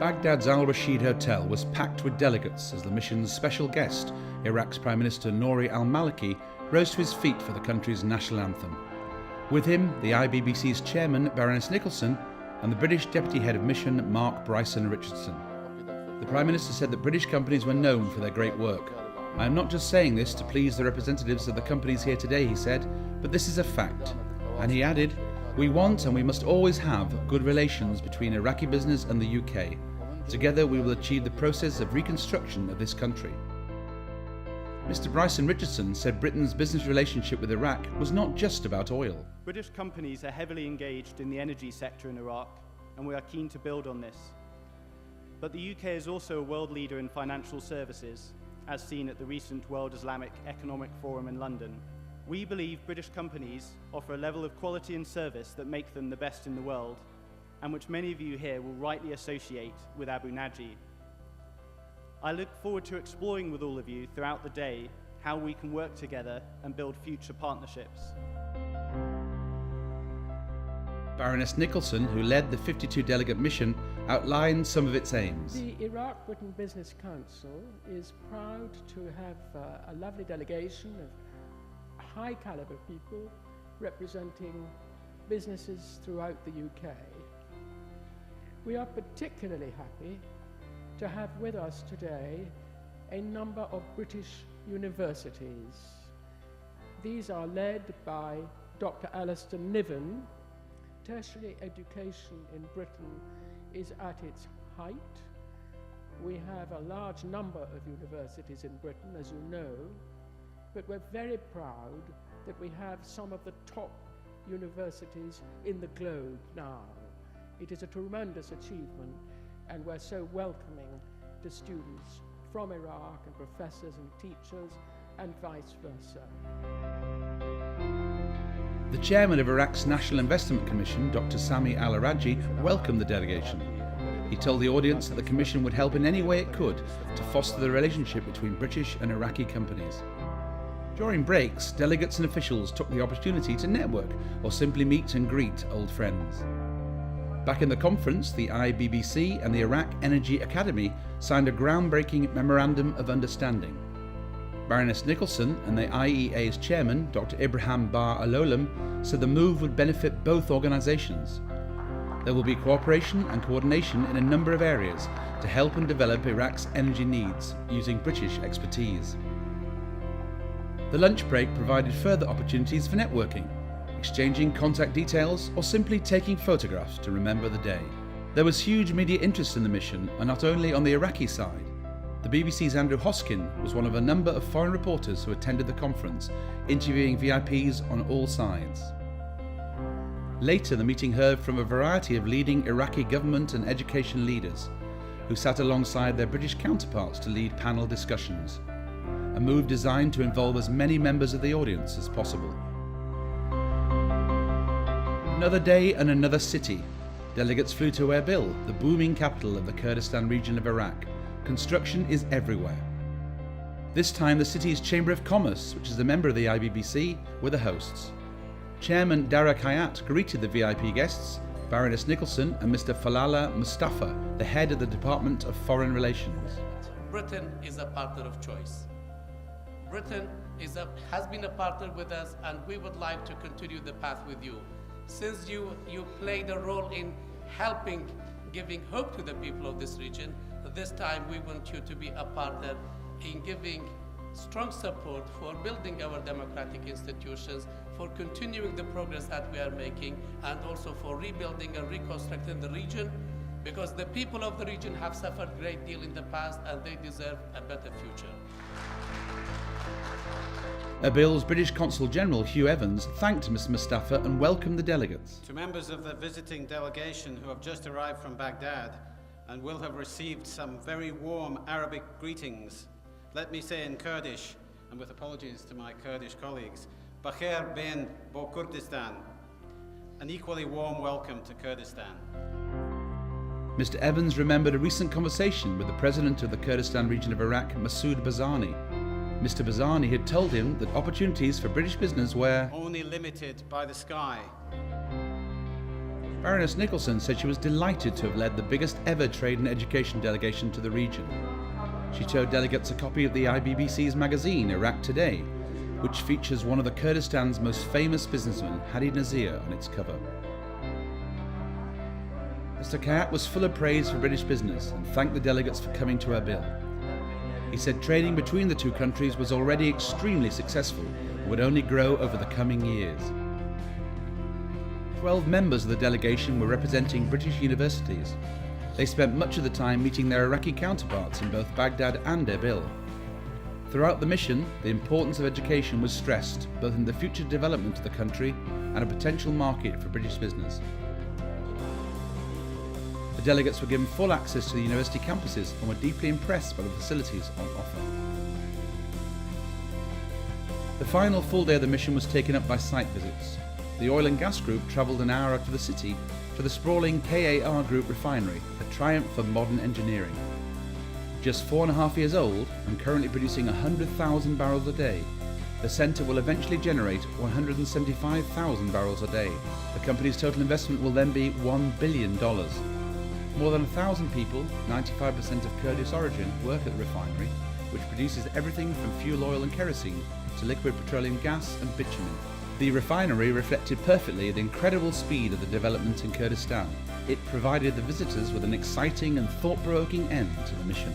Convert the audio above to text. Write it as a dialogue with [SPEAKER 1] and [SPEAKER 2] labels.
[SPEAKER 1] Baghdad's Al Rashid Hotel was packed with delegates as the mission's special guest, Iraq's Prime Minister Nouri al-Maliki, rose to his feet for the country's national anthem. With him, the IBBC's chairman, Baroness Nicholson, and the British Deputy Head of Mission, Mark Bryson Richardson. The Prime Minister said that British companies were known for their great work. "I am not just saying this to please the representatives of the companies here today," he said, "but this is a fact." And he added, "We want and we must always have good relations between Iraqi business and the UK. Together we will achieve the process of reconstruction of this country." Mr. Bryson Richardson said Britain's business relationship with Iraq was not just about oil.
[SPEAKER 2] British companies are heavily engaged in the energy sector in Iraq, and we are keen to build on this. But the UK is also a world leader in financial services, as seen at the recent World Islamic Economic Forum in London. We believe British companies offer a level of quality and service that make them the best in the world, and which many of you here will rightly associate with Abu Naji. I look forward to exploring with all of you throughout the day how we can work together and build future partnerships.
[SPEAKER 1] Baroness Nicholson, who led the 52-delegate mission, outlined some of its aims.
[SPEAKER 3] The Iraq-Britain Business Council is proud to have a lovely delegation of high-caliber people representing businesses throughout the UK. We are particularly happy to have with us today a number of British universities. These are led by Dr. Alistair Niven. Tertiary education in Britain is at its height. We have a large number of universities in Britain, as you know, but we're very proud that we have some of the top universities in the globe now. It is a tremendous achievement, and we're so welcoming to students from Iraq and professors and teachers and vice versa.
[SPEAKER 1] The chairman of Iraq's National Investment Commission, Dr. Sami Al-Araji, welcomed the delegation. He told the audience that the commission would help in any way it could to foster the relationship between British and Iraqi companies. During breaks, delegates and officials took the opportunity to network or simply meet and greet old friends. Back in the conference, the IBBC and the Iraq Energy Academy signed a groundbreaking Memorandum of Understanding. Baroness Nicholson and the IEA's chairman, Dr. Ibrahim Bar Alolam, said the move would benefit both organisations. There will be cooperation and coordination in a number of areas to help and develop Iraq's energy needs using British expertise. The lunch break provided further opportunities for networking, exchanging contact details, or simply taking photographs to remember the day. There was huge media interest in the mission, and not only on the Iraqi side. The BBC's Andrew Hoskin was one of a number of foreign reporters who attended the conference, interviewing VIPs on all sides. Later, the meeting heard from a variety of leading Iraqi government and education leaders, who sat alongside their British counterparts to lead panel discussions, a move designed to involve as many members of the audience as possible. Another day and another city. Delegates flew to Erbil, the booming capital of the Kurdistan region of Iraq. Construction is everywhere. This time the city's Chamber of Commerce, which is a member of the IBBC, were the hosts. Chairman Dara Kayat greeted the VIP guests, Baroness Nicholson and Mr. Falala Mustafa, the head of the Department of Foreign Relations.
[SPEAKER 4] Britain is a partner of choice. Britain has been a partner with us, and we would like to continue the path with you. Since you played a role in helping, giving hope to the people of this region, this time we want you to be a partner in giving strong support for building our democratic institutions, for continuing the progress that we are making, and also for rebuilding and reconstructing the region, because the people of the region have suffered a great deal in the past and they deserve a better future.
[SPEAKER 1] Erbil's British Consul General Hugh Evans thanked Mr. Mustafa and welcomed the delegates.
[SPEAKER 5] To members of the visiting delegation who have just arrived from Baghdad and will have received some very warm Arabic greetings, let me say in Kurdish, and with apologies to my Kurdish colleagues, Bakhair ben bo Kurdistan, an equally warm welcome to Kurdistan.
[SPEAKER 1] Mr. Evans remembered a recent conversation with the president of the Kurdistan region of Iraq, Masoud Barzani. Mr. Barzani had told him that opportunities for British business were
[SPEAKER 5] only limited by the sky.
[SPEAKER 1] Baroness Nicholson said she was delighted to have led the biggest ever trade and education delegation to the region. She showed delegates a copy of the IBBC's magazine, Iraq Today, which features one of the Kurdistan's most famous businessmen, Hadi Nazir, on its cover. Mr. Kayat was full of praise for British business and thanked the delegates for coming to Erbil. He said trading between the two countries was already extremely successful and would only grow over the coming years. 12 members of the delegation were representing British universities. They spent much of the time meeting their Iraqi counterparts in both Baghdad and Erbil. Throughout the mission, the importance of education was stressed, both in the future development of the country and a potential market for British business. The delegates were given full access to the university campuses and were deeply impressed by the facilities on offer. The final full day of the mission was taken up by site visits. The oil and gas group travelled an hour out of the city to the sprawling KAR Group refinery, a triumph of modern engineering. Just 4.5 years old and currently producing 100,000 barrels a day, the centre will eventually generate 175,000 barrels a day. The company's total investment will then be $1 billion. More than 1,000 people, 95% of Kurdish origin, work at the refinery, which produces everything from fuel oil and kerosene to liquid petroleum gas and bitumen. The refinery reflected perfectly the incredible speed of the development in Kurdistan. It provided the visitors with an exciting and thought-provoking end to the mission.